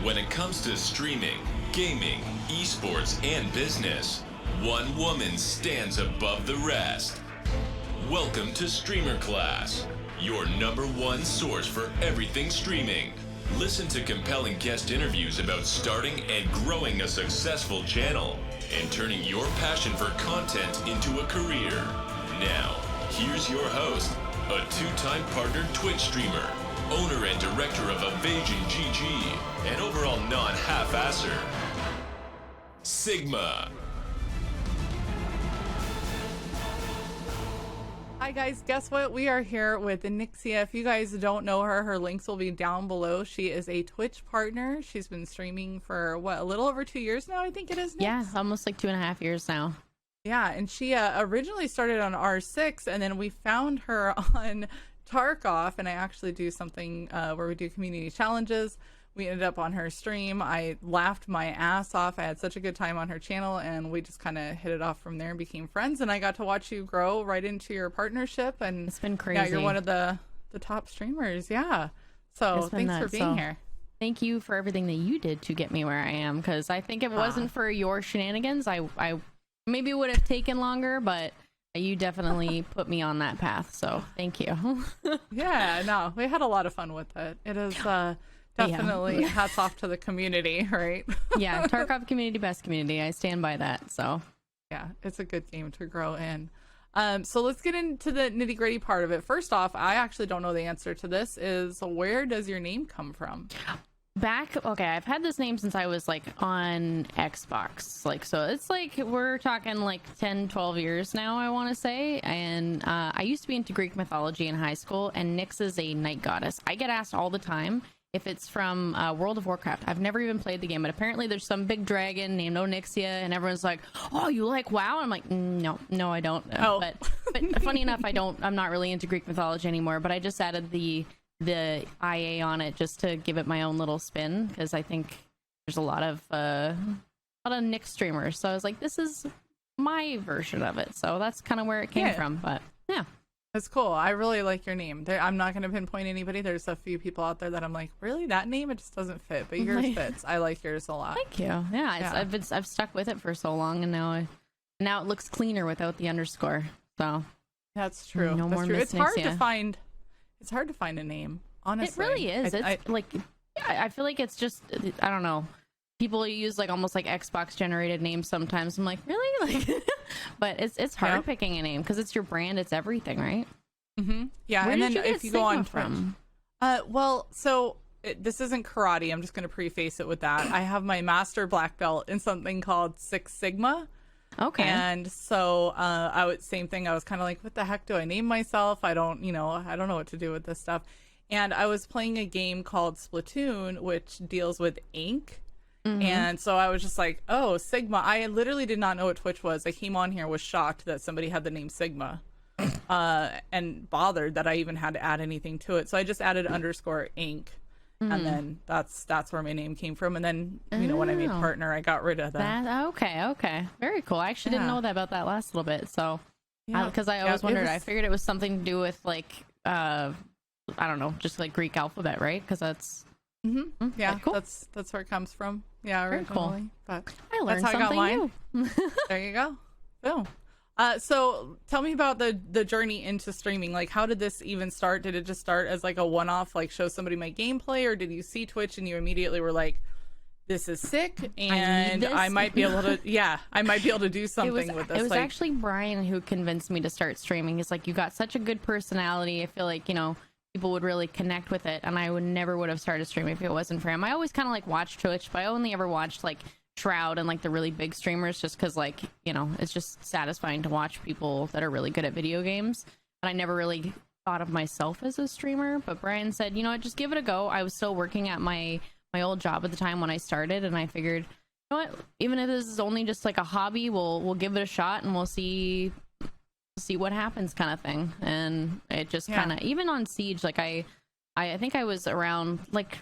When it comes to streaming, gaming, esports, and business, one woman stands above the rest. Welcome to Streamer Class, your #1 source for everything streaming. Listen to compelling guest interviews about starting and growing a successful channel and turning your passion for content into a career. Now, here's your host, a two-time partnered Twitch streamer, owner and director of Evasion GG, and overall non-half-asser, Sigma. Hi guys, guess what? We are here with Nyxia. If you guys don't know her, her links will be down below. She is a Twitch partner. She's been streaming for what, a little over 2 years now, I think it is. Nyx? Yeah, almost like 2.5 years now. Yeah, and she originally started on R6, and then we found her on Tarkov, and I actually do something where we do community challenges. We ended up on her stream. I laughed my ass off. I had such a good time on her channel, and we just kind of hit it off from there and became friends. And I got to watch you grow right into your partnership. And it's been crazy. Yeah, you're one of the top streamers. Yeah. So thanks for being here. Thank you for everything that you did to get me where I am. Because I think if it wasn't for your shenanigans, I maybe would have taken longer, but you definitely put me on that path. So thank you. Yeah, no, we had a lot of fun with it. It is definitely hats off to the community, right? Yeah, Tarkov community, best community. I stand by that. So yeah, it's a good game to grow in. So let's get into the nitty gritty part of it. First off, I actually don't know the answer to this. Is where does your name come from? Okay, I've had this name since I was like on Xbox. Like, so it's like we're talking like 10, 12 years now, I want to say. And I used to be into Greek mythology in high school, and Nyx is a night goddess. I get asked all the time if it's from World of Warcraft. I've never even played the game, but apparently there's some big dragon named Nyxia, and everyone's like, "Oh, you like WoW?" I'm like, no, I don't. Oh. But funny enough, I'm not really into Greek mythology anymore. But I just added the IA on it just to give it my own little spin, because I think there's a lot of Nyx streamers. So I was like, this is my version of it. So that's kind of where it came from. But yeah. That's cool. I really like your name. I'm not going to pinpoint anybody. There's a few people out there that I'm like, really, that name? It just doesn't fit. But yours fits. I like yours a lot. Thank you. Yeah, I've stuck with it for so long, and now it looks cleaner without the underscore. So that's true. No more. It's hard to find. It's hard to find a name. Honestly, it really is. I feel like it's just, I don't know. People use like almost like Xbox generated names sometimes. I'm like, really? Like, but it's hard picking a name because it's your brand, it's everything, right? Mm-hmm. Yeah. Where and did then you if you get go on from? Well, so this isn't karate. I'm just going to preface it with that. I have my master black belt in something called Six Sigma. Okay. And so same thing. I was kind of like, what the heck do I name myself? I don't know what to do with this stuff. And I was playing a game called Splatoon, which deals with ink. Mm-hmm. And so I was just like, oh, Sigma. I literally did not know what Twitch was. I came on here, was shocked that somebody had the name Sigma, and bothered that I even had to add anything to it. So I just added underscore ink. Mm-hmm. And then that's where my name came from. And then, when I made partner, I got rid of that. Okay. Very cool. I actually didn't know that about that last little bit. So, because I always wondered, I figured it was something to do with like, I don't know, just like Greek alphabet, right? Because that's... Mm-hmm. Yeah, cool. That's where it comes from. Yeah, originally. Very cool. But I learned that's how something I got mine. new. There you go. Boom. So tell me about the journey into streaming. Like, how did this even start? Did it just start as like a one-off, like show somebody my gameplay, or did you see Twitch and you immediately were like, this is sick, and I might be able to do something with this? It was actually Brian who convinced me to start streaming. He's like, you got such a good personality. I feel like, people would really connect with it, and I never would have started streaming if it wasn't for him. I always kind of like watched Twitch, but I only ever watched like Shroud and like the really big streamers, just because like, it's just satisfying to watch people that are really good at video games. And I never really thought of myself as a streamer, but Brian said, just give it a go. I was still working at my old job at the time when I started, and I figured, you know what, even if this is only just like a hobby, we'll give it a shot and we'll see what happens, kind of thing. And it just kind of, even on Siege, like I think I was around, like,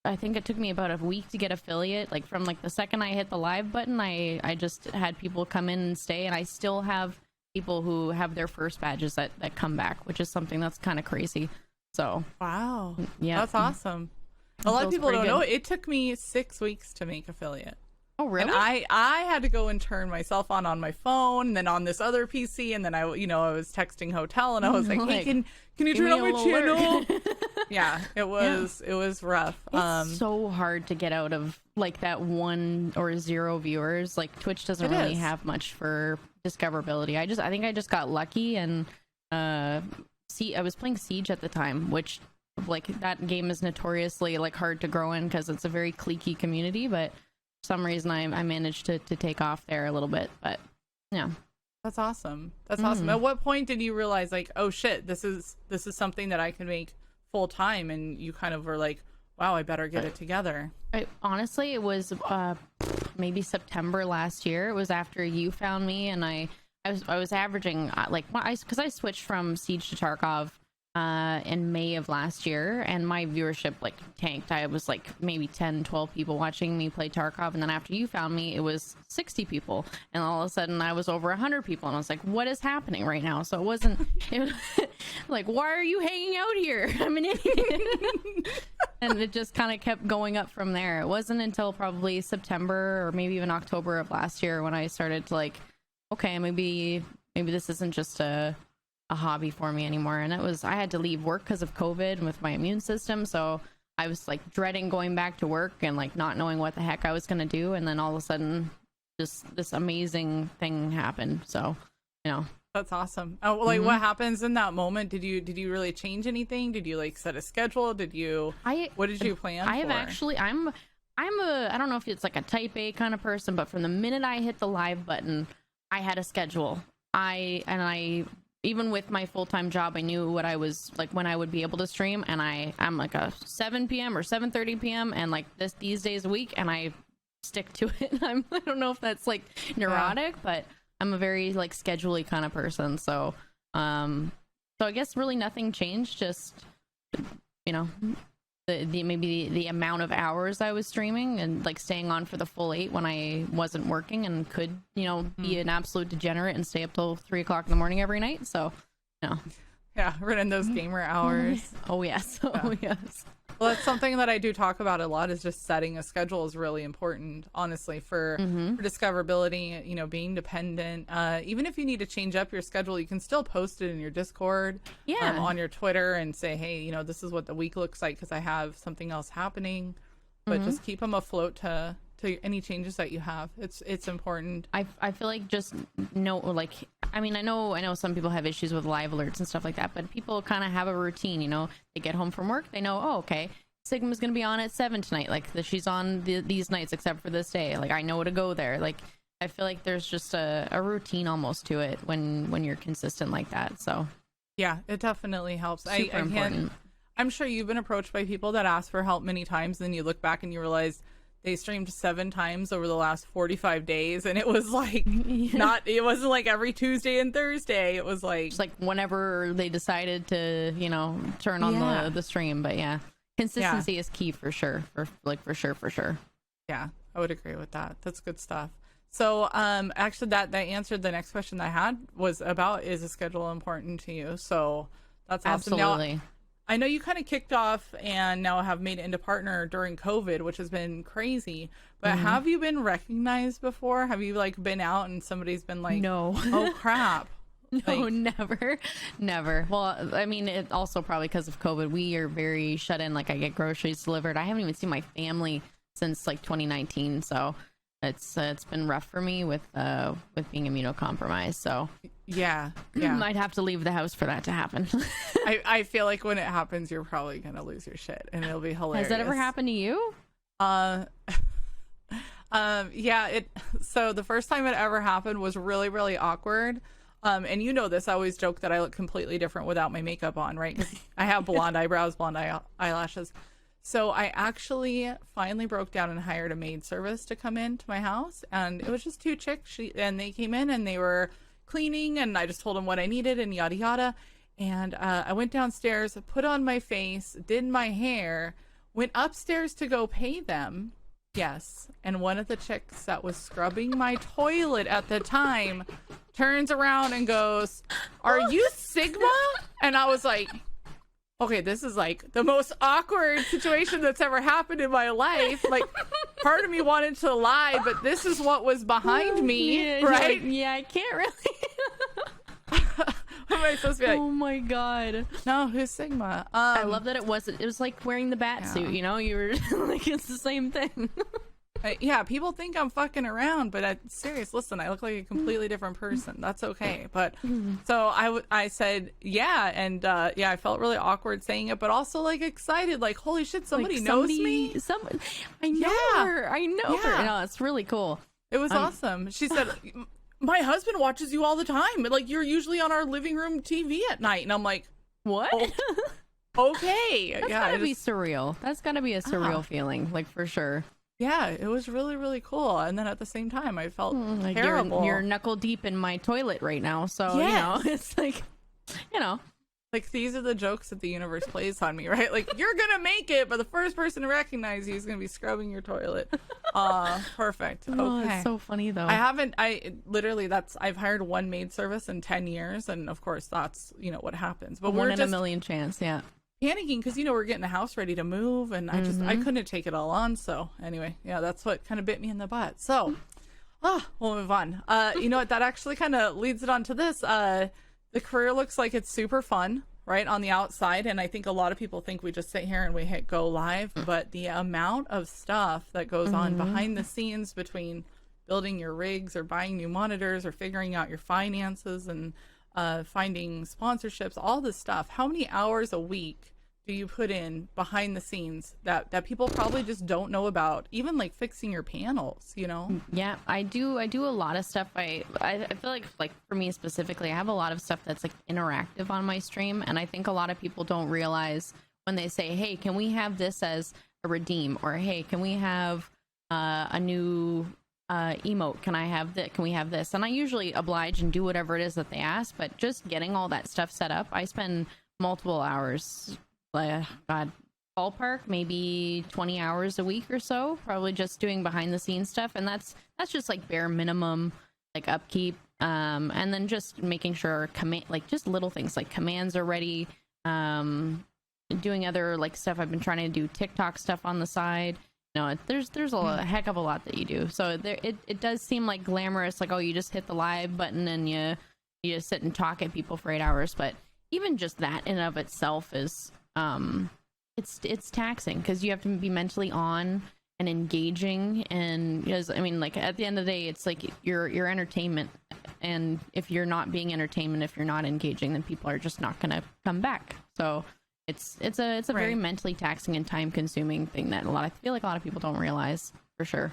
I think it took me about a week to get affiliate. Like from like the second I hit the live button, I just had people come in and stay, and I still have people who have their first badges that come back, which is something that's kind of crazy. So wow, yeah, that's awesome. A lot of Feels people don't pretty know good. it took me 6 weeks to make affiliate. Oh, really? And I had to go and turn myself on my phone, and then on this other PC, and then I was texting hotel, and I was like, hey, can you give turn me on a my little channel? alert. Yeah, it was rough. It's so hard to get out of like that 1 or 0 viewers. Like Twitch doesn't really have much for discoverability. I think I just got lucky, and I was playing Siege at the time, which like that game is notoriously like hard to grow in because it's a very cliquey community, but for some reason I managed to take off there a little bit. But yeah. That's awesome. That's awesome. At what point did you realize like, oh shit, this is something that I can make full time, and you kind of were like, wow, I better get it together? Honestly, it was maybe September last year. It was after you found me, and I was averaging because I switched from Siege to Tarkov in May of last year, and my viewership like tanked. I was like maybe 10-12 people watching me play Tarkov, and then after you found me it was 60 people, and all of a sudden I was over 100 people, and I was like, what is happening right now? So it was like, why are you hanging out here? I'm an idiot. And it just kind of kept going up from there. It wasn't until probably September or maybe even October of last year when I started to like, okay, maybe this isn't just a hobby for me anymore. And I had to leave work because of COVID and with my immune system, so I was like dreading going back to work and like not knowing what the heck I was gonna do, and then all of a sudden just this amazing thing happened. So That's awesome. Oh, like what happens in that moment? Did you really change anything? Did you like set a schedule? What did you plan I have for? actually I'm I don't know if it's like a type A kind of person, but from the minute I hit the live button, I had a schedule. I even with my full-time job, I knew what I was like when I would be able to stream, and I'm like a 7 p.m. or 7:30 p.m. and like these days a week, and I stick to it. I don't know if that's like neurotic, but I'm a very like schedule-y kind of person. So I guess really nothing changed, just maybe the amount of hours I was streaming and like staying on for the full 8 when I wasn't working and could, be an absolute degenerate and stay up till 3 o'clock in the morning every night. So, Yeah, running those gamer hours. Oh yes. Oh yes. Well, that's something that I do talk about a lot, is just setting a schedule is really important, honestly, for discoverability, being dependent. Even if you need to change up your schedule, you can still post it in your Discord, on your Twitter, and say, hey, this is what the week looks like because I have something else happening. But just keep them afloat to any changes that you have. It's important. I feel like just I know some people have issues with live alerts and stuff like that, but people kind of have a routine. They get home from work, they know, oh, okay, Sigma's gonna be on at 7 tonight, like she's on these nights except for this day, like I know to go there. Like I feel like there's just a routine almost to it when you're consistent like that. So yeah, it definitely helps. Super important. I'm sure you've been approached by people that ask for help many times, and then you look back and you realize they streamed 7 times over the last 45 days, and it was like it wasn't like every Tuesday and Thursday. It was like just like whenever they decided to turn on the stream. But consistency is key for sure. For sure. Yeah, I would agree with that. That's good stuff. So actually that answered the next question that I had, was about, is a schedule important to you? So that's awesome. Absolutely. Now, I know you kind of kicked off and now have made it into partner during COVID, which has been crazy. But have you been recognized before? Have you like been out and somebody's been like, no, oh crap? No, never. Well, I mean, it also probably because of COVID, we are very shut in. Like I get groceries delivered. I haven't even seen my family since like 2019. So it's been rough for me with being immunocompromised. So yeah, I'd have to leave the house for that to happen. I feel like when it happens, you're probably gonna lose your shit, and it'll be hilarious. Has that ever happened to you? Yeah. So the first time it ever happened was really, really awkward. And this, I always joke that I look completely different without my makeup on, right? Because I have blonde eyebrows, blonde eyelashes. So I actually finally broke down and hired a maid service to come into my house, and it was just 2 chicks. And they came in and they were cleaning, and I just told them what I needed and yada yada. And I went downstairs, put on my face, did my hair, went upstairs to go pay them. Yes. And one of the chicks that was scrubbing my toilet at the time turns around and goes, "Are you Sigma?" And I was like, okay, this is like the most awkward situation that's ever happened in my life. Like, part of me wanted to lie, but this is what was behind me, right? Yeah, I can't really. What am I supposed to be like? Oh my god. No, who's Sigma? I love that it wasn't. It was like wearing the bat suit. You know, you were like, it's the same thing. Yeah, people think I'm fucking around, but I'm serious. Listen, I look like a completely different person. That's okay. But so I said, yeah. And yeah, I felt really awkward saying it, but also like excited, like, holy shit, somebody knows me. I know her. I know her. No, it's really cool. It was awesome. She said, my husband watches you all the time. Like, you're usually on our living room TV at night. And I'm like, what? Oh, okay. That's gotta be surreal. That's gotta be a surreal feeling, like, for sure. Yeah, it was really, really cool. And then at the same time, I felt like terrible. You're knuckle deep in my toilet right now. So, you know, it's like, you know. Like, these are the jokes that the universe plays on me, right? Like, you're going to make it, but the first person to recognize you is going to be scrubbing your toilet. Perfect. Okay. Oh, it's so funny, though. I've hired one maid service in 10 years. And of course, that's, you know, what happens. But one in a million chance, yeah. Panicking because, you know, we're getting a house ready to move. And I couldn't take it all on. So anyway, yeah, that's what kind of bit me in the butt. So, we'll move on. You know what? That actually kind of leads it on to this. The career looks like it's super fun, right, on the outside. And I think a lot of people think we just sit here and we hit go live. But the amount of stuff that goes on behind the scenes between building your rigs or buying new monitors or figuring out your finances and finding sponsorships, all this stuff. How many hours a week do you put in behind the scenes that people probably just don't know about? Even like fixing your panels, you know? Yeah, I do a lot of stuff. I feel like for me specifically, I have a lot of stuff that's like interactive on my stream, and I think a lot of people don't realize when they say, hey, can we have this as a redeem, or hey, can we have a new emote, can we have this? And I usually oblige and do whatever it is that they ask, but just getting all that stuff set up, I spend multiple hours, god, ballpark maybe 20 hours a week or so, probably just doing behind the scenes stuff. And that's just like bare minimum, like upkeep, and then just making sure just little things like commands are ready, doing other like stuff. I've been trying to do TikTok stuff on the side. No, there's a heck of a lot that you do. So it does seem like glamorous, like, oh, you just hit the live button and you just sit and talk at people for 8 hours. But even just that in and of itself is it's taxing, because you have to be mentally on and engaging. And because, I mean, like, at the end of the day, it's like your entertainment, and if you're not being entertainment, if you're not engaging, then people are just not gonna come back. So it's a very mentally taxing and time consuming thing that I feel like a lot of people don't realize, for sure.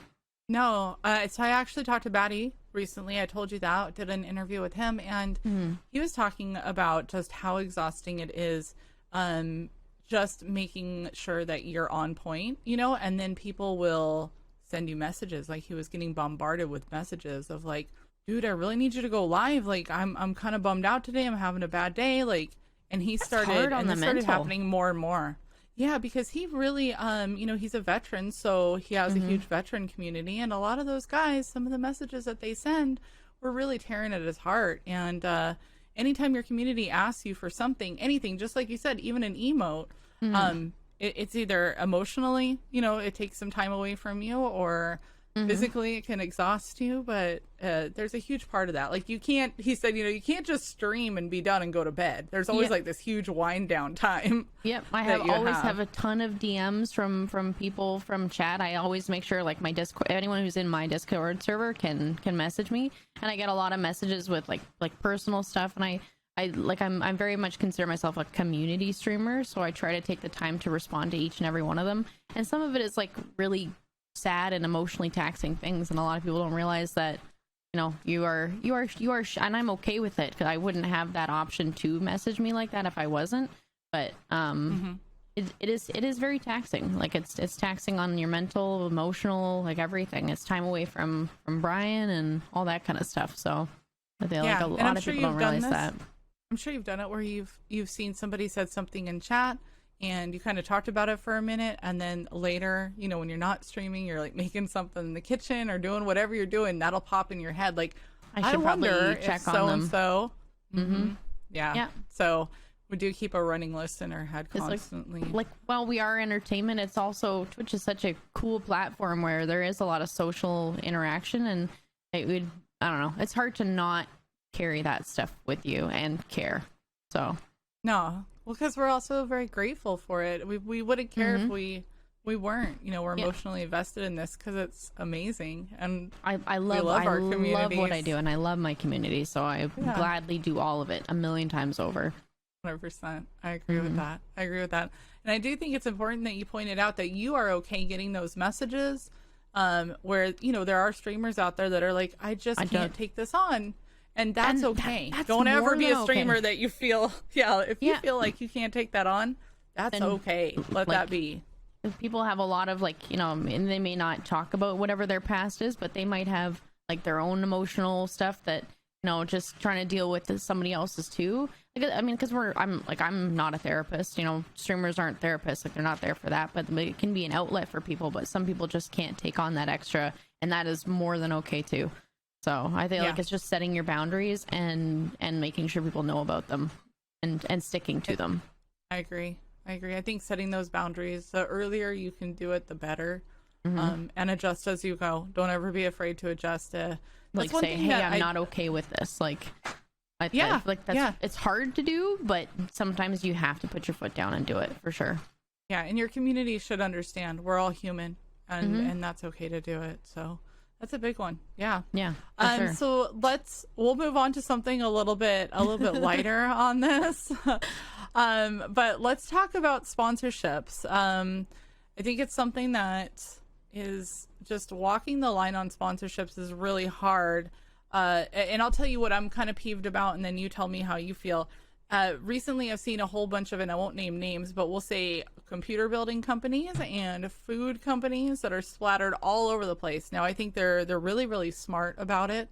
No, so I actually talked to Batty recently. I told you that, did an interview with him, and he was talking about just how exhausting it is, just making sure that you're on point, you know, and then people will send you messages. Like, he was getting bombarded with messages of like, dude, I really need you to go live. Like, I'm kind of bummed out today. I'm having a bad day. Like, and he started happening more and more. Yeah, because he really, you know, he's a veteran, so he has a huge veteran community, and a lot of those guys, some of the messages that they send were really tearing at his heart. And anytime your community asks you for something, anything, just like you said, even an emote, it's either emotionally, you know, it takes some time away from you, or physically it can exhaust you. But there's a huge part of that. Like, you can't, he said, you know, you can't just stream and be done and go to bed. There's always like this huge wind down time. Yep. I always have a ton of DMs from people from chat. I always make sure, like, my Discord, anyone who's in my Discord server can message me, and I get a lot of messages with like personal stuff. And I'm very much consider myself a community streamer, so I try to take the time to respond to each and every one of them. And some of it is like really sad and emotionally taxing things, and a lot of people don't realize that, you know, you are and I'm okay with it, because I wouldn't have that option to message me like that if I wasn't. But it is very taxing. Like, it's taxing on your mental, emotional, like everything. It's time away from Brian and all that kind of stuff. So a lot of people don't realize that. I'm sure you've done it where you've seen somebody said something in chat, and you kind of talked about it for a minute, and then later, you know, when you're not streaming, you're like making something in the kitchen or doing whatever you're doing, that'll pop in your head like, I should probably check on them. So. Yeah. So we do keep a running list in our head constantly. Like while we are entertainment, it's also, Twitch is such a cool platform where there is a lot of social interaction, and it would, I don't know, it's hard to not carry that stuff with you and care. So no, well, because we're also very grateful for it. We wouldn't care if we weren't. You know, we're emotionally invested in this because it's amazing, and I love our communities. love what I do, and I love my community, so I gladly do all of it a million times over. 100%. I agree with that. I agree with that. And I do think it's important that you pointed out that you are okay getting those messages where, you know, there are streamers out there that are like, I can't take this on. And that's okay. Don't ever be a streamer that you feel, if you feel like you can't take that on, that's okay. Let that be. People have a lot of, like, you know, and they may not talk about whatever their past is, but they might have like their own emotional stuff that, you know, just trying to deal with somebody else's too. Like, I mean, because I'm not a therapist, you know, streamers aren't therapists, like they're not there for that, but it can be an outlet for people, but some people just can't take on that extra, and that is more than okay too. So I feel like it's just setting your boundaries and making sure people know about them and sticking to them. I agree. I think setting those boundaries, the earlier you can do it, the better. And adjust as you go. Don't ever be afraid to adjust. Like say, hey, I'm not okay with this. Like, I feel like it's hard to do, but sometimes you have to put your foot down and do it for sure. Yeah, and your community should understand we're all human, and that's okay to do it. So that's a big one. Yeah. Sure. So we'll move on to something a little bit lighter on this. But let's talk about sponsorships. I think it's something that is just walking the line on sponsorships is really hard. And I'll tell you what I'm kind of peeved about, and then you tell me how you feel. Recently, I've seen a whole bunch of, and I won't name names, but we'll say computer building companies and food companies that are splattered all over the place. Now, I think they're really, really smart about it,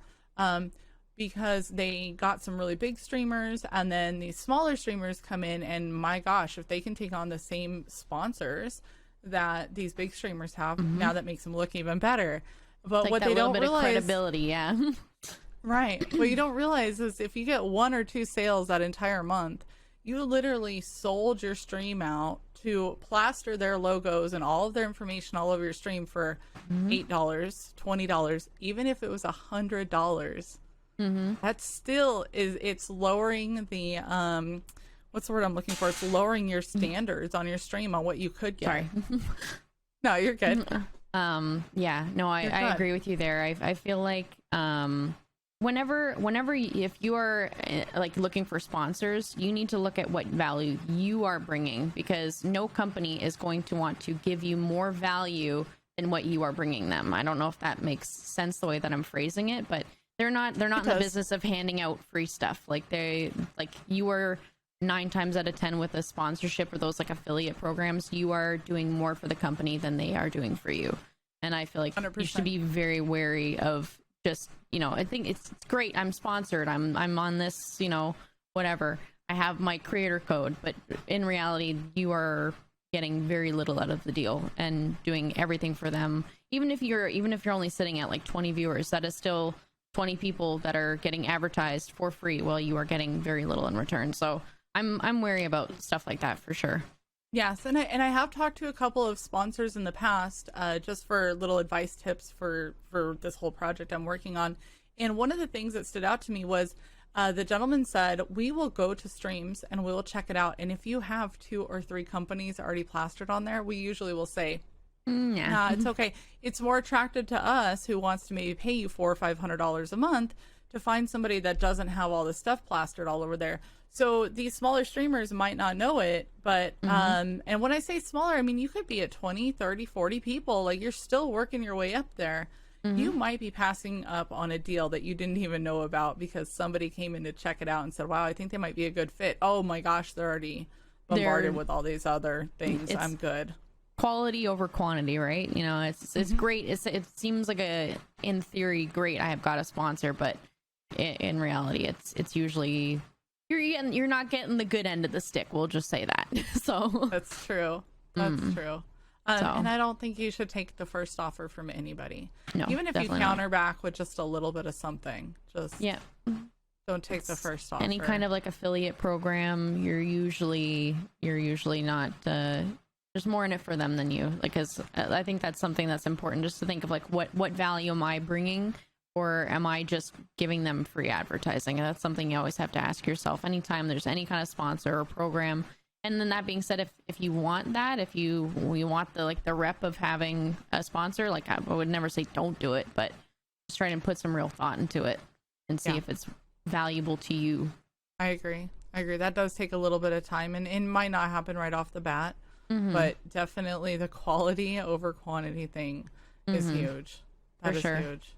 because they got some really big streamers, and then these smaller streamers come in, and my gosh, if they can take on the same sponsors that these big streamers have, now that makes them look even better. But like what they don't realize, credibility, right? What you don't realize is if you get 1 or 2 sales that entire month, you literally sold your stream out to plaster their logos and all of their information all over your stream for $8, $20, even if it was $100. That still it's lowering the what's the word I'm looking for? It's lowering your standards on your stream on what you could get. Sorry. No, you're good. I agree with you there. I feel like whenever if you are like looking for sponsors, you need to look at what value you are bringing, because no company is going to want to give you more value than what you are bringing them. I don't know if that makes sense the way that I'm phrasing it, but they're not in the business of handing out free stuff. Like you are 9 times out of 10 with a sponsorship or those like affiliate programs, you are doing more for the company than they are doing for you. And I feel like 100%. You should be very wary of just, you know, I think it's great. I'm sponsored. I'm on this, you know, whatever. I have my creator code, but in reality, you are getting very little out of the deal and doing everything for them. Even if you're only sitting at like 20 viewers, that is still 20 people that are getting advertised for free while you are getting very little in return. So I'm wary about stuff like that for sure. Yes, and I have talked to a couple of sponsors in the past, just for little advice tips for this whole project I'm working on. And one of the things that stood out to me was the gentleman said, we will go to streams and we will check it out. And if you have 2 or 3 companies already plastered on there, we usually will say, nah, it's okay. It's more attractive to us who wants to maybe pay you $400 or $500 a month to find somebody that doesn't have all this stuff plastered all over there. So these smaller streamers might not know it, but and when I say smaller, I mean you could be at 20, 30, 40 people. Like, you're still working your way up there. You might be passing up on a deal that you didn't even know about because somebody came in to check it out and said, wow, I think they might be a good fit. Oh my gosh, they're already bombarded with all these other things. I'm good. Quality over quantity, right? You know, it's great. It seems like in theory, great, I have got a sponsor, but in reality, it's usually you're not getting the good end of the stick. We'll just say that. So that's true. That's true. And I don't think you should take the first offer from anybody. No, even if you counter back with just a little bit of something. Don't take the first offer. Any kind of like affiliate program, you're usually not there's more in it for them than you. Like, cause I think that's something that's important, just to think of like what value am I bringing, or am I just giving them free advertising? And that's something you always have to ask yourself anytime there's any kind of sponsor or program. And then that being said, if you want that, if you want the rep of having a sponsor, like I would never say don't do it, but just try and put some real thought into it and see if it's valuable to you. I agree. That does take a little bit of time, and it might not happen right off the bat, but definitely the quality over quantity thing is huge. That is huge.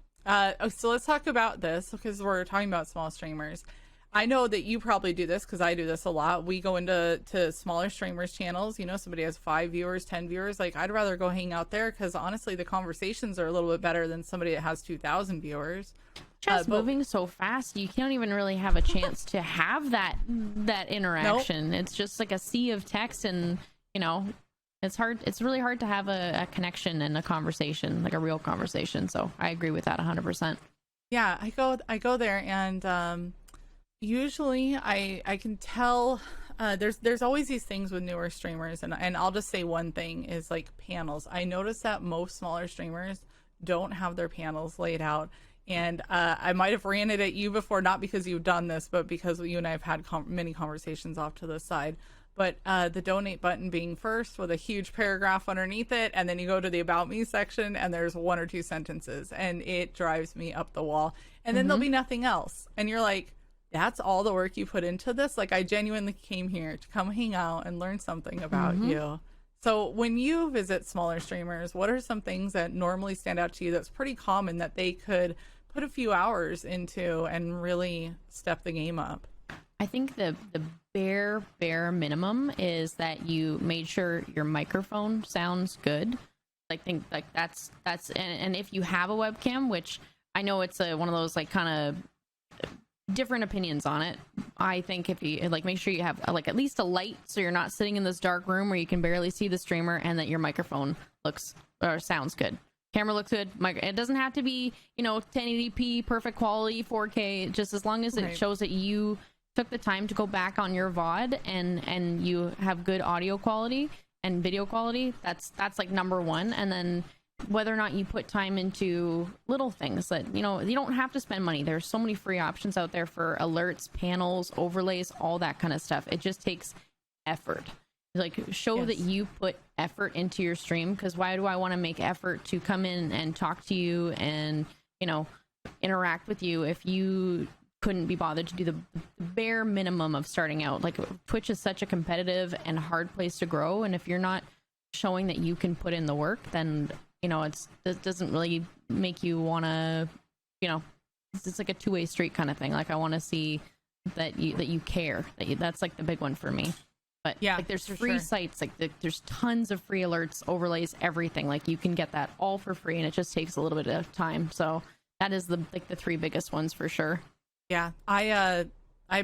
So let's talk about this, because we're talking about small streamers. I know that you probably do this, because I do this a lot. We go into smaller streamers channels. You know, somebody has 5 viewers, 10 viewers. Like, I'd rather go hang out there, because honestly, the conversations are a little bit better than somebody that has 2,000 viewers. Just moving so fast, you can't even really have a chance to have that interaction. Nope. It's just like a sea of text, and you know, it's hard. It's really hard to have a connection and a conversation, like a real conversation. So I agree with that 100%. Yeah, I go there, and usually I can tell. There's always these things with newer streamers, and I'll just say one thing is like panels. I noticed that most smaller streamers don't have their panels laid out. And I might have ran it at you before, not because you've done this, but because you and I have had many conversations off to the side. But the donate button being first with a huge paragraph underneath it, and then you go to the about me section and there's 1 or 2 sentences, and it drives me up the wall. And then there'll be nothing else. And you're like, that's all the work you put into this? Like, I genuinely came here to come hang out and learn something about you. So when you visit smaller streamers, what are some things that normally stand out to you that's pretty common that they could put a few hours into and really step the game up? I think the bare minimum is that you made sure your microphone sounds good. I think like that's and if you have a webcam, which I know it's one of those like kind of different opinions on it. I think if you like, make sure you have like at least a light, so you're not sitting in this dark room where you can barely see the streamer, and that your microphone looks or sounds good. Camera looks good. It doesn't have to be, 1080p, perfect quality, 4K. Just as long as it shows that you took the time to go back on your VOD and you have good audio quality and video quality. That's like number one. And then whether or not you put time into little things that, you don't have to spend money. There's so many free options out there for alerts, panels, overlays, all that kind of stuff. It just takes effort. Like, show that you put effort into your stream, because why do I want to make effort to come in and talk to you and interact with you if you couldn't be bothered to do the bare minimum of starting out? Like, Twitch is such a competitive and hard place to grow, and if you're not showing that you can put in the work, then it doesn't really make you want to, it's like a two-way street kind of thing. Like, I want to see that you care. That's like the big one for me. But yeah, like, there's free sites, like there's tons of free alerts, overlays, everything. Like, you can get that all for free, and it just takes a little bit of time. So that is the 3 biggest ones for sure. Yeah, I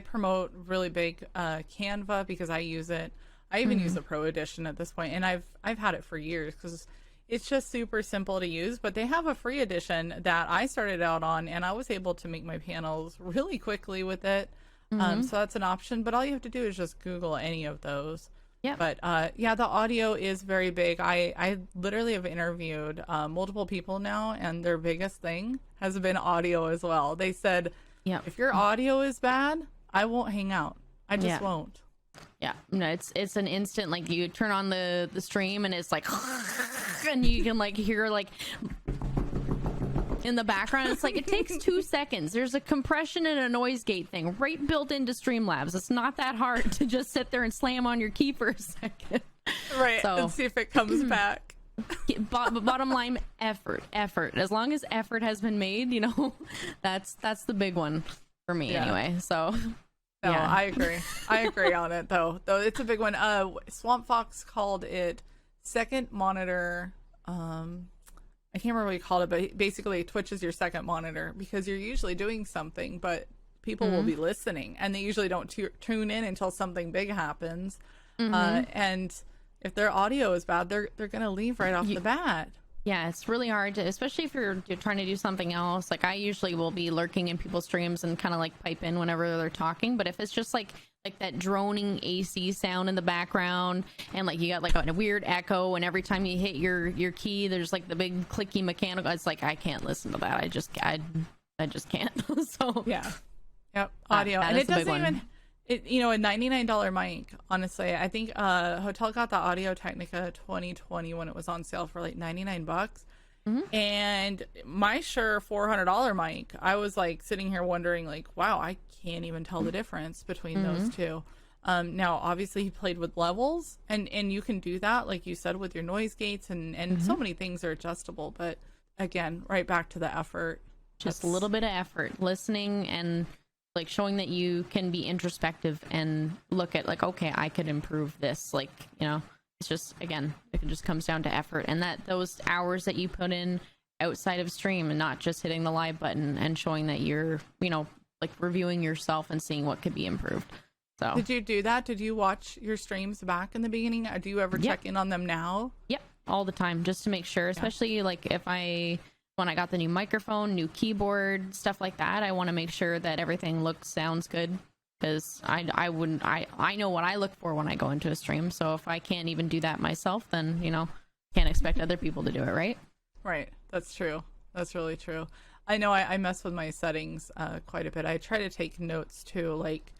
promote really big Canva, because I use it. I even use the Pro Edition at this point, and I've had it for years because it's just super simple to use. But they have a free edition that I started out on, and I was able to make my panels really quickly with it. So that's an option, but all you have to do is just Google any of those. Yeah. But the audio is very big. I literally have interviewed multiple people now, and their biggest thing has been audio as well. They said, if your audio is bad, I won't hang out. I just won't. Yeah, no, it's an instant, like, you turn on the stream and it's like, and you can like hear like in the background. It's like, it takes 2 seconds. There's a compression and a noise gate thing right built into Streamlabs. It's not that hard to just sit there and slam on your key for a second. Right, and see if it comes back. Bottom line, effort. As long as effort has been made, that's the big one for me anyway. So no, yeah. I agree on it though it's a big one. Swamp Fox called it second monitor. I can't remember what he called it, but basically Twitch is your second monitor, because you're usually doing something, but people will be listening, and they usually don't tune in until something big happens. And if their audio is bad, they're gonna leave right off the bat. Yeah, it's really hard to, especially if you're trying to do something else. Like, I usually will be lurking in people's streams and kind of like pipe in whenever they're talking. But if it's just like that droning AC sound in the background, and like you got like a weird echo, and every time you hit your key, there's like the big clicky mechanical. It's like, I can't listen to that. I just can't. So yeah, yep, audio, and it doesn't even. It, you know, a $99 mic, honestly. I think Hotel got the Audio Technica 2020 when it was on sale for like $99. Mm-hmm. And my Shure $400 mic, I was like sitting here wondering, like, wow, I can't even tell the difference between those two. Now, obviously, he played with levels, and you can do that, like you said, with your noise gates, and so many things are adjustable. But again, right back to the effort. Just a little bit of effort, listening, and like showing that you can be introspective and look at like, okay, I could improve this. Like, you know, it's just, again, it just comes down to effort, and that those hours that you put in outside of stream, and not just hitting the live button, and showing that you're, you know, like reviewing yourself and seeing what could be improved. So did you do that? Did you watch your streams back in the beginning? Do you ever check in on them now? Yep, all the time, just to make sure, especially like when I got the new microphone, new keyboard, stuff like that, I want to make sure that everything sounds good, because I know what I look for when I go into a stream. So if I can't even do that myself, then, you know, can't expect other people to do it, right? Right. That's true. That's really true. I know I mess with my settings quite a bit. I try to take notes too, like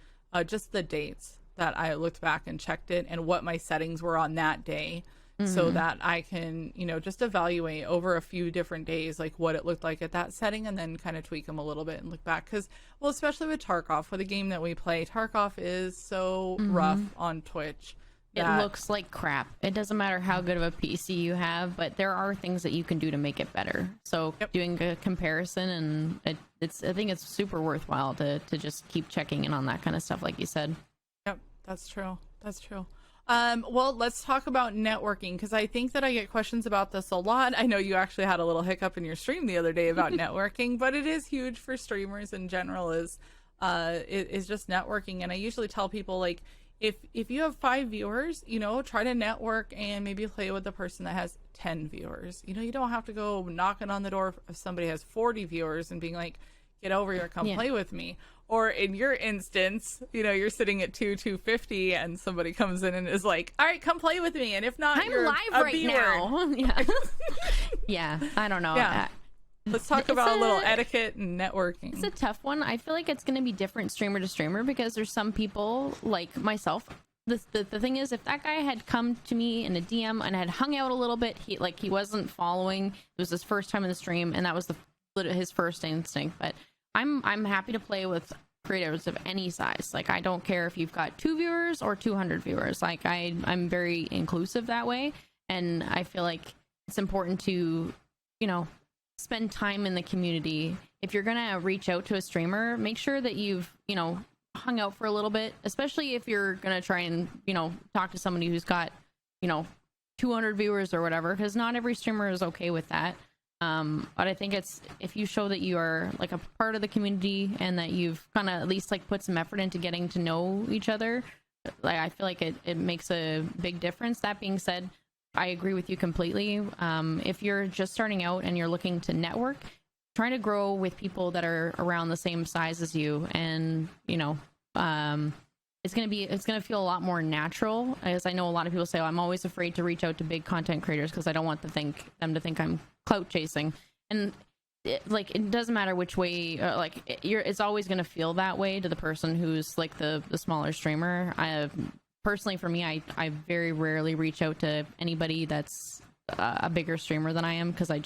just the dates that I looked back and checked it, and what my settings were on that day. So that I can, you know, just evaluate over a few different days, like what it looked like at that setting, and then kind of tweak them a little bit and look back. Because, well, especially with Tarkov, with the game that we play, Tarkov is so rough on Twitch. It looks like crap. It doesn't matter how good of a PC you have, but there are things that you can do to make it better. So doing a comparison, and I think it's super worthwhile to just keep checking in on that kind of stuff, like you said. Yep, that's true. That's true. Well, let's talk about networking, because I think that I get questions about this a lot. I know you actually had a little hiccup in your stream the other day about networking, but it is huge for streamers in general, is just networking. And I usually tell people, like, if you have 5 viewers, you know, try to network and maybe play with the person that has 10 viewers. You know, you don't have to go knocking on the door if somebody has 40 viewers and being like, get over here, come play with me. Or in your instance, you know, you're sitting at 250 and somebody comes in and is like, all right, come play with me. And if not, I'm you're live a right B-word. now. Yeah, I don't know. Yeah. Let's talk about a little etiquette and networking. It's a tough one. I feel like it's going to be different streamer to streamer, because there's some people like myself. The thing is, if that guy had come to me in a DM and had hung out a little bit, he wasn't following. It was his first time in the stream, and that was his first instinct. But I'm happy to play with creators of any size. Like, I don't care if you've got 2 viewers or 200 viewers. Like, I'm very inclusive that way, and I feel like it's important to, you know, spend time in the community. If you're gonna reach out to a streamer, make sure that you've, you know, hung out for a little bit, especially if you're gonna try and, you know, talk to somebody who's got, you know, 200 viewers or whatever, because not every streamer is okay with that. But I think it's, if you show that you are like a part of the community, and that you've kind of at least like put some effort into getting to know each other, like, I feel like it makes a big difference. That being said, I agree with you completely. If you're just starting out and you're looking to network, trying to grow with people that are around the same size as you, and, you know, it's gonna feel a lot more natural. As I know a lot of people say, oh, I'm always afraid to reach out to big content creators because I don't want them to think I'm clout chasing. And it doesn't matter which way, it's always gonna feel that way to the person who's like the smaller streamer. Personally, for me, I very rarely reach out to anybody that's a bigger streamer than I am, because I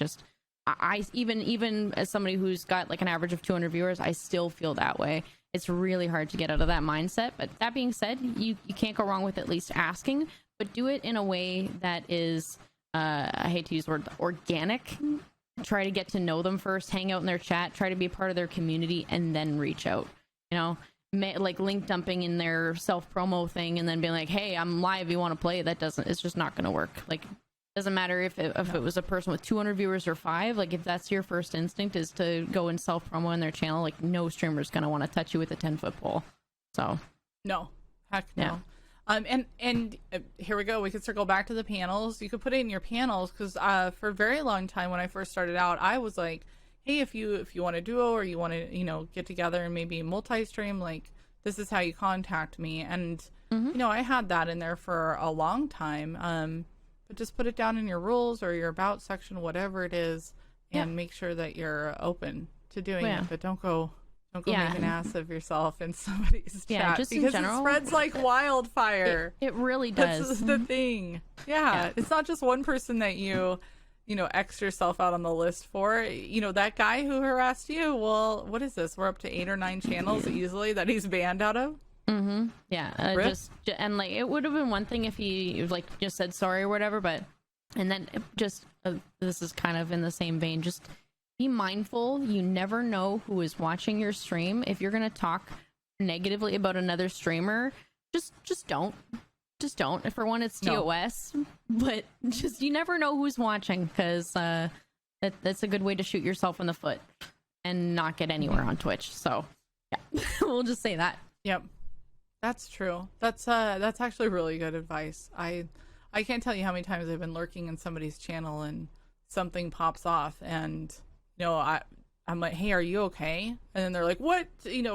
even as somebody who's got like an average of 200 viewers, I still feel that way. It's really hard to get out of that mindset. But that being said, you can't go wrong with at least asking, but do it in a way that is, I hate to use the word, organic. Try to get to know them first, hang out in their chat, try to be a part of their community, and then reach out. You know, like link dumping in their self promo thing and then being like, hey, I'm live, you want to play? It's just not going to work. Like, doesn't matter if it was a person with 200 viewers or 5. Like, if that's your first instinct is to go and self promo in their channel, like, no streamer's going to want to touch you with a 10-foot pole. So no, heck no. And here we go. We could circle back to the panels. You could put it in your panels because for a very long time when I first started out, I was like, hey, if you want a duo or you want to get together and maybe multi-stream, like this is how you contact me. And I had that in there for a long time. But just put it down in your rules or your about section, whatever it is, and make sure that you're open to doing it. But don't go make an ass of yourself in somebody's chat, just because in general, it spreads like wildfire. It really does. That's the thing. Yeah, it's not just one person that you X yourself out on the list for. That guy who harassed you. Well, what is this? We're up to 8 or 9 channels easily that he's banned out of. Yeah, and like it would have been one thing if he like just said sorry or whatever, but and then this is kind of in the same vein. Just be mindful. You never know who is watching your stream. If you're gonna talk negatively about another streamer, just don't. For one, it's TOS, but just you never know who's watching, because that's a good way to shoot yourself in the foot and not get anywhere on Twitch. So yeah, we'll just say that. Yep. That's true. That's actually really good advice. I can't tell you how many times I've been lurking in somebody's channel and something pops off, and I'm like, hey, are you okay? And then they're like, what?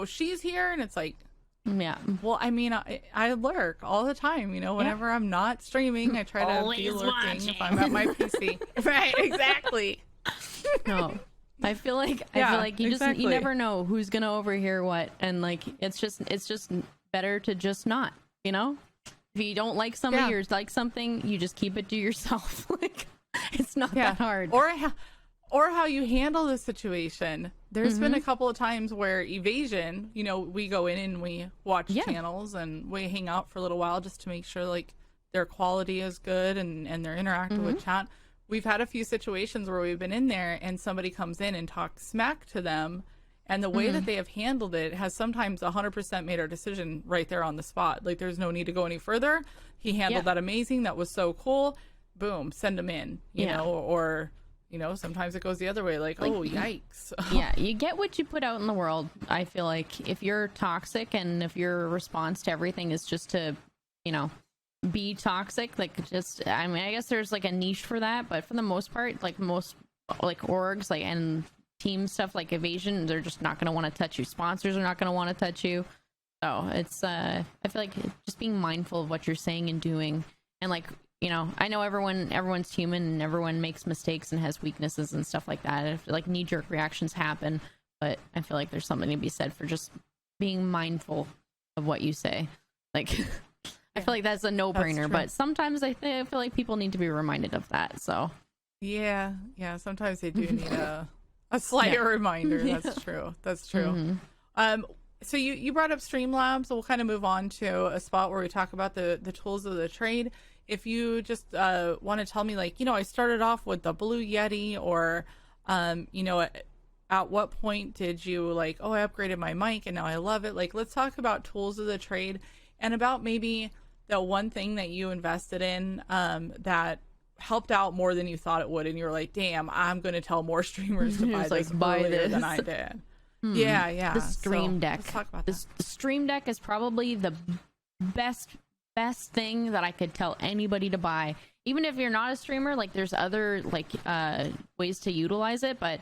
She's here, and it's like, yeah. Well, I mean, I lurk all the time. Whenever I'm not streaming, I try to be lurking watching. if I'm at my PC. Right? Exactly. No. I feel like you never know who's gonna overhear what, and like it's just better to just not, if you don't like somebody or like something, you just keep it to yourself. Like it's not that hard. Or how you handle the situation. There's been a couple of times where evasion, we go in and we watch channels and we hang out for a little while just to make sure like their quality is good and they're interactive with chat. We've had a few situations where we've been in there and somebody comes in and talks smack to them, and the way that they have handled it has sometimes 100% made our decision right there on the spot. Like there's no need to go any further. He handled that amazing. That was so cool. Boom, send him in, you know, or sometimes it goes the other way. Like, oh, yikes. Yeah, you get what you put out in the world. I feel like if you're toxic and if your response to everything is just to, be toxic, like just, I mean, I guess there's like a niche for that, but for the most part, like most like orgs, like and team stuff like evasion, they're just not going to want to touch you. Sponsors are not going to want to touch you. So it's, I feel like just being mindful of what you're saying and doing, and like, I know everyone's human and everyone makes mistakes and has weaknesses and stuff like that. If like knee-jerk reactions happen, but I feel like there's something to be said for just being mindful of what you say. Like, I feel like that's a no-brainer, but sometimes I feel like people need to be reminded of that. So yeah, sometimes they do need a slight reminder. That's true. So you brought up Streamlabs, so we'll kind of move on to a spot where we talk about the tools of the trade. If you just want to tell me, like, I started off with the Blue Yeti, or, at what point did you like, oh, I upgraded my mic and now I love it. Like, let's talk about tools of the trade and about maybe the one thing that you invested in that helped out more than you thought it would. And you were like, damn, I'm going to tell more streamers to buy this earlier than I did. Yeah. The Stream Deck. Let's talk about that. The Stream Deck is probably the best thing that I could tell anybody to buy. Even if you're not a streamer, like there's other like ways to utilize it, but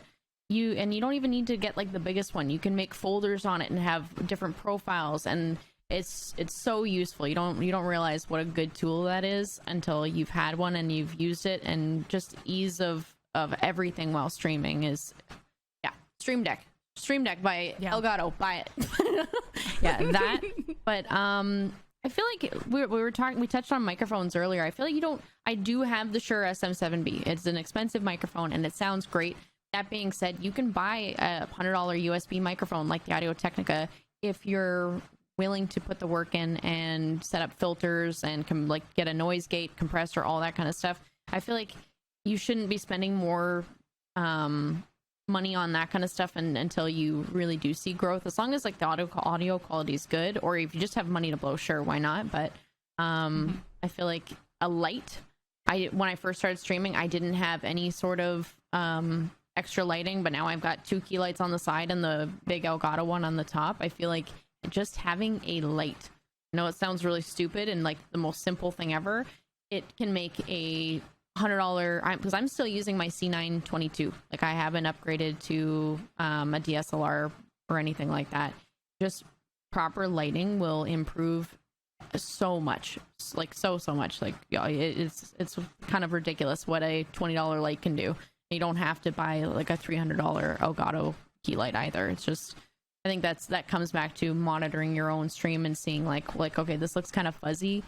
you don't even need to get like the biggest one. You can make folders on it and have different profiles, and it's so useful. You don't realize what a good tool that is until you've had one and you've used it, and just ease of everything while streaming is Stream Deck by Elgato. Buy it. That. But I feel like we touched on microphones earlier. I feel like I do have the Shure SM7B. It's an expensive microphone and it sounds great. That being said, you can buy a $100 USB microphone like the Audio Technica if you're willing to put the work in and set up filters and get a noise gate, compressor, all that kind of stuff. I feel like you shouldn't be spending more money on that kind of stuff until you really do see growth. As long as like the audio quality is good, or if you just have money to blow, sure, why not? But I feel like a light. When I first started streaming, I didn't have any sort of extra lighting, but now I've got 2 key lights on the side and the big Elgato one on the top. I feel like just having a light I know it sounds really stupid and like the most simple thing ever. It can make a $100, because I'm still using my C922. Like I haven't upgraded to a DSLR or anything like that. Just proper lighting will improve so much, like so much. Like yeah, it's kind of ridiculous what a $20 light can do. You don't have to buy like a $300 Elgato key light either. It's just, I think that comes back to monitoring your own stream and seeing like okay, this looks kind of fuzzy,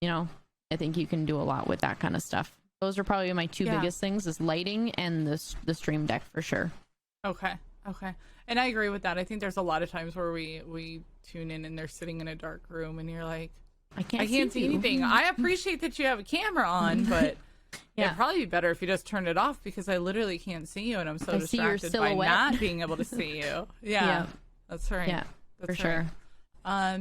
you know. I think you can do a lot with that kind of stuff. Those are probably my two biggest things: is lighting and the stream deck for sure. Okay. And I agree with that. I think there's a lot of times where we tune in and they're sitting in a dark room and you're like, I can't see anything. I appreciate that you have a camera on, but it'd probably be better if you just turned it off, because I literally can't see you and I'm so distracted by not being able to see you. Yeah. That's right. Yeah, that's for sure.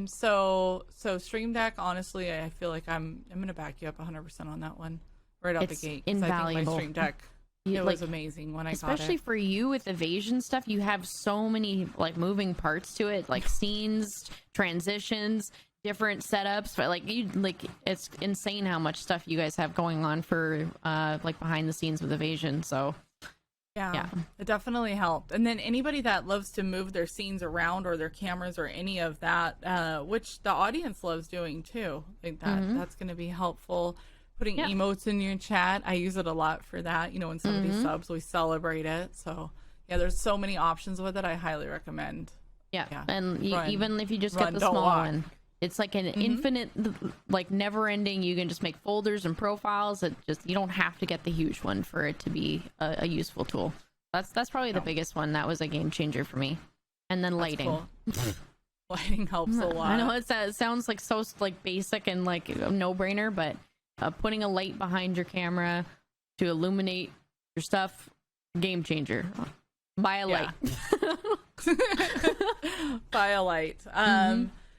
So Stream Deck, honestly, I feel like I'm gonna back you up 100% on that one right out the gate. Invaluable. I think my Stream Deck, it was amazing when I got it. Especially for you with evasion stuff, you have so many like moving parts to it, like scenes, transitions, different setups. But like it's insane how much stuff you guys have going on for like behind the scenes with evasion. So yeah, it definitely helped. And then anybody that loves to move their scenes around or their cameras or any of that, which the audience loves doing too, like that's going to be helpful. Putting emotes in your chat, I use it a lot for that. You know, when somebody subs, we celebrate it. So yeah, there's so many options with it. I highly recommend. And even if you just get the small one, it's like an infinite, like never ending. You can just make folders and profiles. You don't have to get the huge one for it to be a useful tool. That's probably the biggest one. That was a game changer for me. And then lighting. Cool. Lighting helps a lot. I know it sounds like so like basic and like a no-brainer, but putting a light behind your camera to illuminate your stuff, game changer. Buy a light. Buy a light.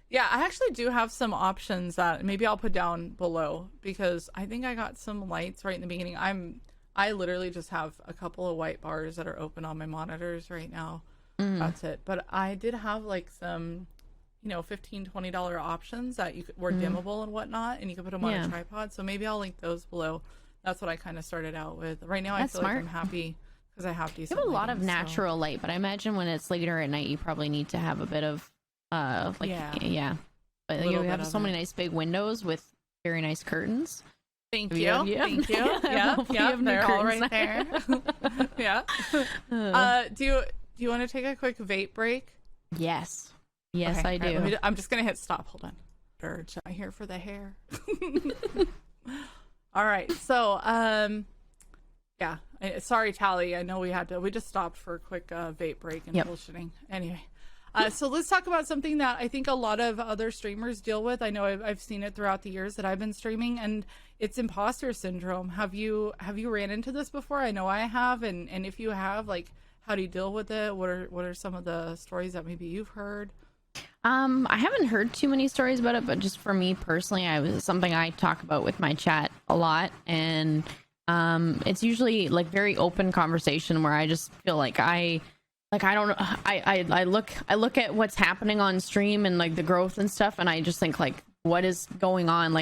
Yeah, I actually do have some options that maybe I'll put down below, because I think I got some lights right in the beginning. I literally just have a couple of white bars that are open on my monitors right now. That's it. But I did have like some, you know, $15-20 options that were dimmable and whatnot, and you could put them on a tripod. So maybe I'll link those below. That's what I kind of started out with. Right now, I feel like I'm happy because I have decent. You have a lot of natural light, but I imagine when it's later at night, you probably need to have a bit of but you have so many nice big windows with very nice curtains. Thank you. Thank you. Yeah, they're all right there. Do you want to take a quick vape break? Yes, okay, I do. Right, I'm just gonna hit stop. Hold on. I'm here for the hair. All right. So sorry, Tally. I know we just stopped for a quick vape break and bullshitting. Anyway. So let's talk about something that I think a lot of other streamers deal with. I know I've seen it throughout the years that I've been streaming, and it's imposter syndrome. Have you ran into this before? I know I have, and if you have, like, how do you deal with it? What are some of the stories that maybe you've heard? I haven't heard too many stories about it, but just for me personally, it's something I talk about with my chat a lot, and it's usually like very open conversation where I just feel like I don't know. I look at what's happening on stream and like the growth and stuff, and I just think like, what is going on?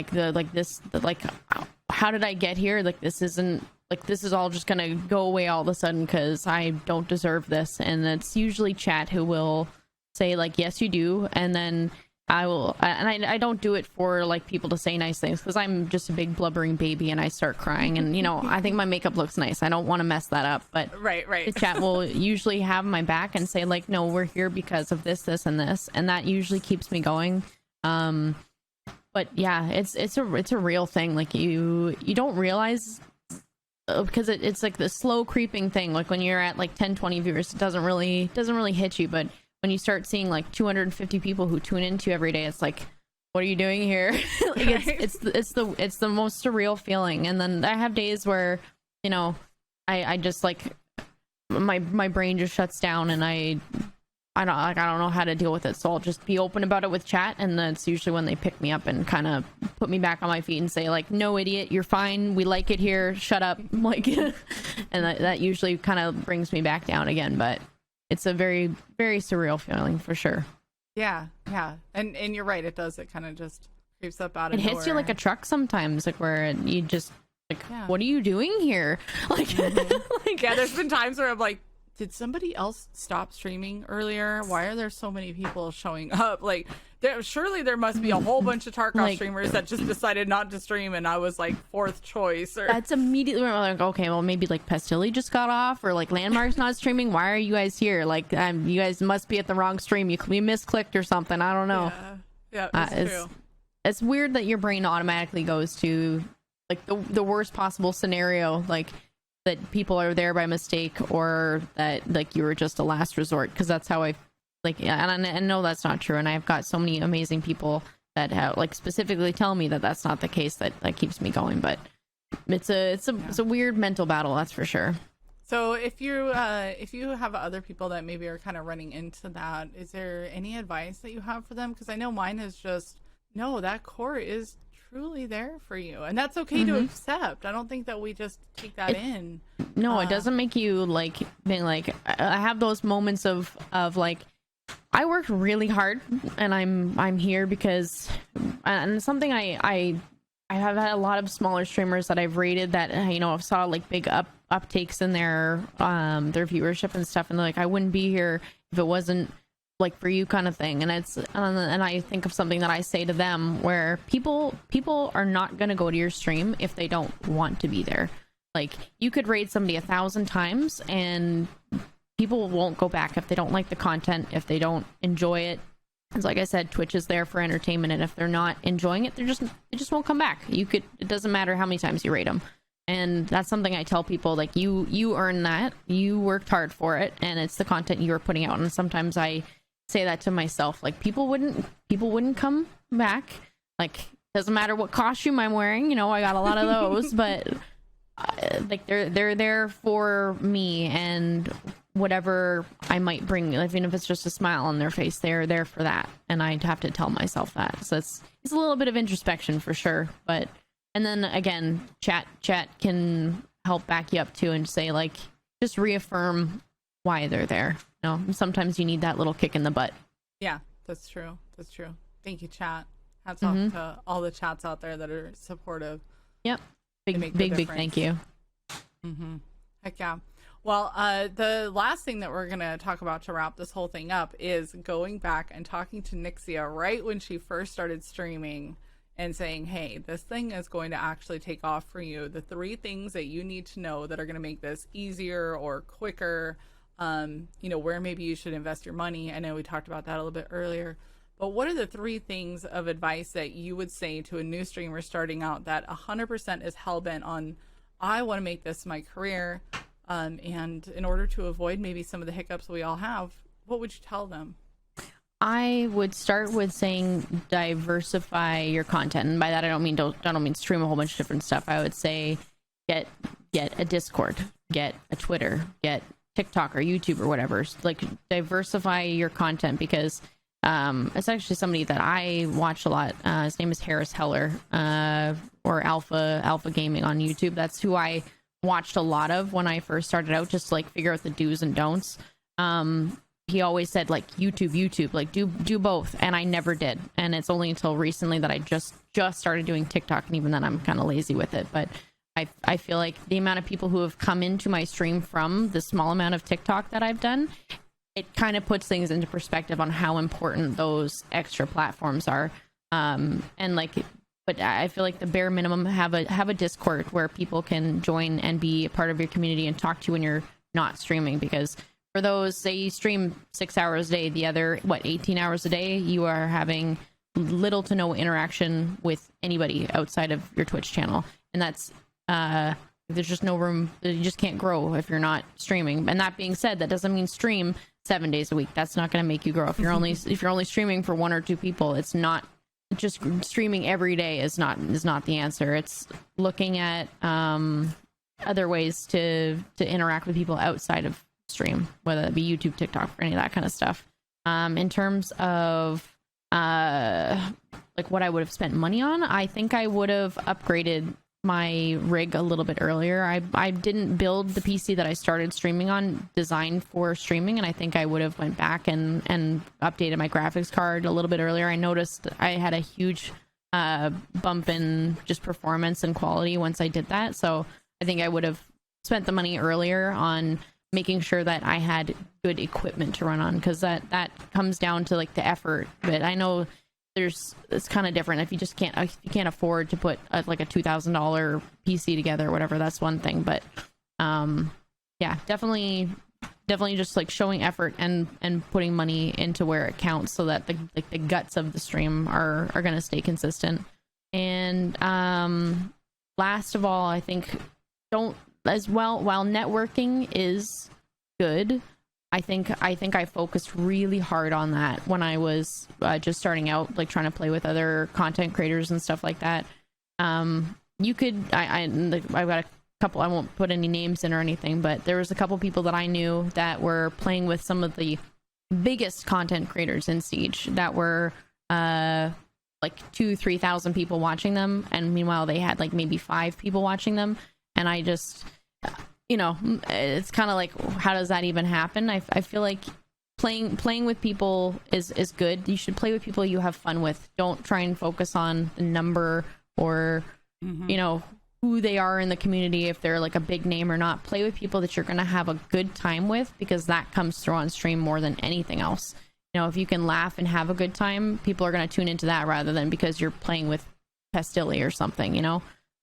How did I get here? Like this is all just gonna go away all of a sudden because I don't deserve this. And it's usually chat who will say like, yes, you do, and then I will, and I don't do it for like people to say nice things, because I'm just a big blubbering baby and I start crying, and you know, I think my makeup looks nice. I don't want to mess that up, but right. The chat will usually have my back and say like, no, we're here because of this, and this, and that usually keeps me going. But yeah, it's a real thing. Like you don't realize, because it's like the slow creeping thing. Like when you're at like 10-20 viewers, it doesn't really hit you, but when you start seeing like 250 people who tune into every day, it's like, what are you doing here? Like it's the most surreal feeling. And then I have days where, you know, I just like my brain just shuts down, and I don't know how to deal with it. So I'll just be open about it with chat, and that's usually when they pick me up and kind of put me back on my feet and say like, no, idiot, you're fine, we like it here, shut up. Like and that usually kind of brings me back down again. But it's a very, very surreal feeling for sure. Yeah, yeah. And you're right, it does. It kind of just creeps up out It of nowhere. hits you like a truck sometimes, like where you just like, Yeah. what are you doing here? Like, like, yeah, there's been times where I'm like, did somebody else stop streaming earlier? Why are there so many people showing up? Like, surely there must be a whole bunch of Tarkov Like, streamers that just decided not to stream, and I was like fourth choice. Or that's immediately when I'm like, okay, well maybe like Pestilli just got off, or like Landmark's not streaming. Why are you guys here? Like, you guys must be at the wrong stream. You misclicked or something. I don't know. yeah, it's true. It's weird that your brain automatically goes to like the worst possible scenario, like that people are there by mistake, or that like you were just a last resort, because that's how I like. And I know that's not true, and I've got so many amazing people that have like specifically tell me that that's not the case, that keeps me going. But it's a weird mental battle, that's for sure. So if you have other people that maybe are kind of running into that, is there any advice that you have for them? Because I know mine is just, no, that core is truly there for you, and that's okay to accept. I don't think that we just take that in. No, it doesn't make you like being like, I have those moments of like, I worked really hard and I'm here because, and something I have had a lot of smaller streamers that I've rated that, you know, I've saw like big uptakes in their viewership and stuff, and they're like, I wouldn't be here if it wasn't like for you, kind of thing. And it's and I think of something that I say to them, where people are not going to go to your stream if they don't want to be there. Like, you could raid somebody 1,000 times and people won't go back if they don't like the content, if they don't enjoy it. It's like I said, Twitch is there for entertainment, and if they're not enjoying it, they just won't come back. It doesn't matter how many times you rate them. And that's something I tell people, like, you earned that, you worked hard for it, and it's the content you're putting out. And sometimes I say that to myself, like, people wouldn't come back. Like, doesn't matter what costume I'm wearing, you know, I got a lot of those, but like they're there for me, and whatever I might bring, even if it's just a smile on their face, they're there for that. And I'd have to tell myself that. So it's a little bit of introspection for sure. But, and then again, chat can help back you up too, and say, like, just reaffirm why they're there. You know, sometimes you need that little kick in the butt. Yeah, that's true. That's true. Thank you, chat. Hats off to all the chats out there that are supportive. Yep. Big thank you. Heck yeah. Well, the last thing that we're going to talk about to wrap this whole thing up is going back and talking to Nyxia right when she first started streaming, and saying, hey, this thing is going to actually take off for you. The 3 things that you need to know that are going to make this easier or quicker, you know, where maybe you should invest your money. I know we talked about that a little bit earlier. But what are the 3 things of advice that you would say to a new streamer starting out that 100% is hell-bent on, I want to make this my career, and in order to avoid maybe some of the hiccups we all have, what would you tell them? I would start with saying diversify your content, and by that I don't mean stream a whole bunch of different stuff. I would say get a Discord, get a Twitter, get TikTok or YouTube or whatever. Like, diversify your content, because it's actually somebody that I watch a lot. His name is Harris Heller, or Alpha Gaming on YouTube. That's who I watched a lot of when I first started out, just to, like, figure out the do's and don'ts. He always said, like, YouTube, like, do both, and I never did. And it's only until recently that I just started doing TikTok, and even then I'm kind of lazy with it. But I feel like the amount of people who have come into my stream from the small amount of TikTok that I've done, it kind of puts things into perspective on how important those extra platforms are. And like, but I feel like the bare minimum, have a Discord where people can join and be a part of your community and talk to you when you're not streaming. Because for those, say you stream 6 hours a day, the other 18 hours a day, you are having little to no interaction with anybody outside of your Twitch channel, and that's there's just no room. You just can't grow if you're not streaming. And that being said, that doesn't mean stream 7 days a week. That's not going to make you grow. If you're only streaming for 1 or 2 people, it's not. Just streaming every day is not the answer. It's looking at other ways to interact with people outside of stream, whether it be YouTube, TikTok, or any of that kind of stuff. In terms of like what I would have spent money on, I think I would have upgraded my rig a little bit earlier. I didn't build the PC that I started streaming on designed for streaming, and I think I would have went back and updated my graphics card a little bit earlier. I noticed I had a huge bump in just performance and quality once I did that. So I think I would have spent the money earlier on making sure that I had good equipment to run on, because that comes down to like the effort. But I know it's kind of different if you just can't afford to put like a $2,000 PC together or whatever. That's one thing, but yeah, definitely just like showing effort and putting money into where it counts, so that the guts of the stream are going to stay consistent. And last of all, I think while networking is good, I think I focused really hard on that when I was just starting out, like trying to play with other content creators and stuff like that. I've got a couple, I won't put any names in or anything, but there was a couple people that I knew that were playing with some of the biggest content creators in Siege that were like 2,000-3,000 people watching them, and meanwhile they had like maybe 5 people watching them. And I just, it's kind of like, how does that even happen? I feel like playing with people is good. You should play with people you have fun with. Don't try and focus on the number or who they are in the community, if they're like a big name or not. Play with people that you're going to have a good time with, because that comes through on stream more than anything else. If you can laugh and have a good time, people are going to tune into that rather than because you're playing with Pastilli or something.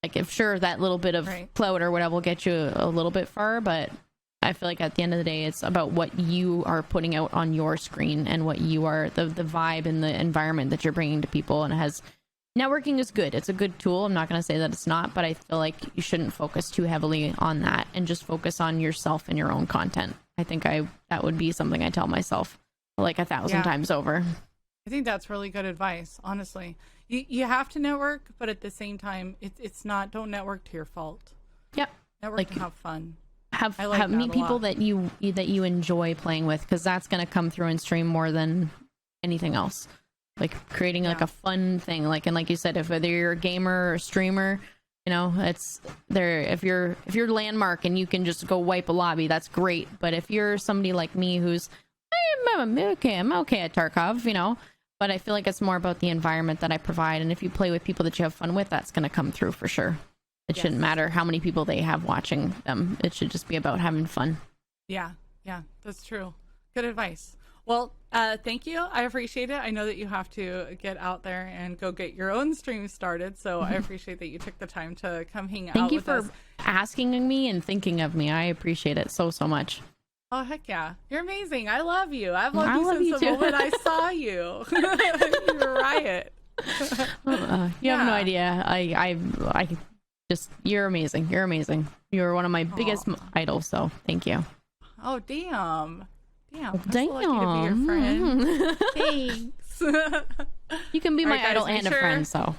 Like, if sure, that little bit of clout or whatever will get you a little bit far, but I feel like at the end of the day, it's about what you are putting out on your screen and what you are, the vibe and the environment that you're bringing to people. And networking is good. It's a good tool. I'm not going to say that it's not, but I feel like you shouldn't focus too heavily on that and just focus on yourself and your own content. I think that would be something I tell myself like 1,000 times over. I think that's really good advice, honestly. You have to network, but at the same time, it's not, don't network to your fault. Yep. Network and have fun. Meet people that you enjoy playing with, because that's going to come through in stream more than anything else. Like creating like a fun thing, like you said, if whether you're a gamer or a streamer, it's there. If you're landmark and you can just go wipe a lobby, that's great. But if you're somebody like me who's I'm okay at Tarkov, but I feel like it's more about the environment that I provide. And if you play with people that you have fun with, that's going to come through for sure. It shouldn't matter how many people they have watching them. It should just be about having fun. Yeah, that's true. Good advice. Well, thank you. I appreciate it. I know that you have to get out there and go get your own stream started. So I appreciate that you took the time to come hang out with us. Thank you for asking me and thinking of me. I appreciate it so much. Oh, heck yeah. You're amazing. I love you. I've loved you since the moment I saw you. You're a riot. You have no idea. I just, you're amazing. You're amazing. You're one of my biggest idols. So thank you. Oh, damn. I'm so lucky to be your friend. Thanks. You can be my idol and a friend, so.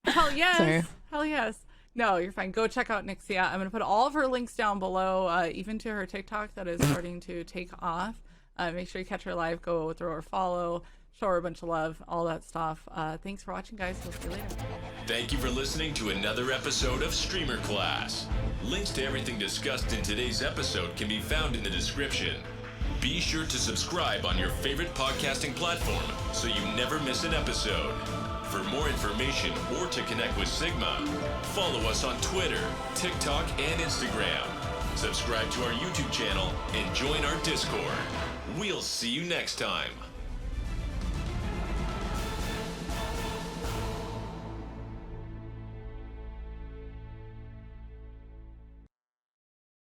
Hell yes. Sorry. Hell yes. No, you're fine. Go check out Nyxia. I'm going to put all of her links down below, even to her TikTok that is starting to take off. Make sure you catch her live. Go throw her a follow. Show her a bunch of love. All that stuff. Thanks for watching, guys. We'll see you later. Thank you for listening to another episode of Streamer Class. Links to everything discussed in today's episode can be found in the description. Be sure to subscribe on your favorite podcasting platform so you never miss an episode. For more information or to connect with Sigma, follow us on Twitter, TikTok, and Instagram. Subscribe to our YouTube channel and join our Discord. We'll see you next time.